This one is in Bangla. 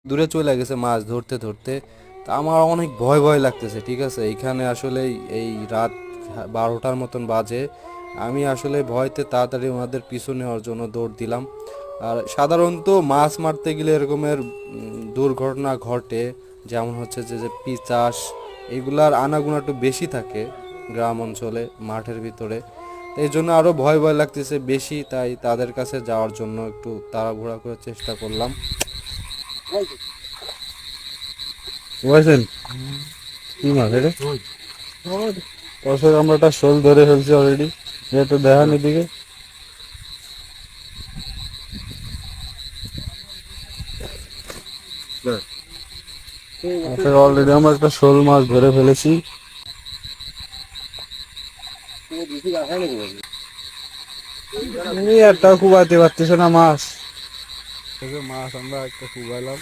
দূরে চলে গেছে মাছ ধরতে ধরতে। তা আমার অনেক ভয় ভয় লাগতেছে, ঠিক আছে। এইখানে আসলে এই রাত 12টার মতন বাজে। আমি আসলে ভয়তে তাড়াতাড়ি ওনাদের পিছু নেওয়ার জন্য দৌড় দিলাম। আর সাধারণত মাছ মারতে গেলে এরকমের দুর্ঘটনা ঘটে, যেমন হচ্ছে যে যে পিচাস, এগুলার আনাগোনা একটু বেশি থাকে গ্রাম অঞ্চলে মাঠের ভিতরে। তো এই জন্য আরও ভয় ভয় লাগতেছে বেশি, তাই তাদের কাছে যাওয়ার জন্য একটু তাড়াহুড়া করে চেষ্টা করলাম। বুঝছেন কি মাছ এটা? দর্শক, আমরা একটা শোল ধরে ফেলছি অলরেডি, যেহেতু দেখান এদিকে। অলরেডি আমরা একটা শোল মাছ ধরে ফেলেছি। একটা কুবাইতে পারতেছে না মাছ, মাছ আমরা একটা কুবাইলাম।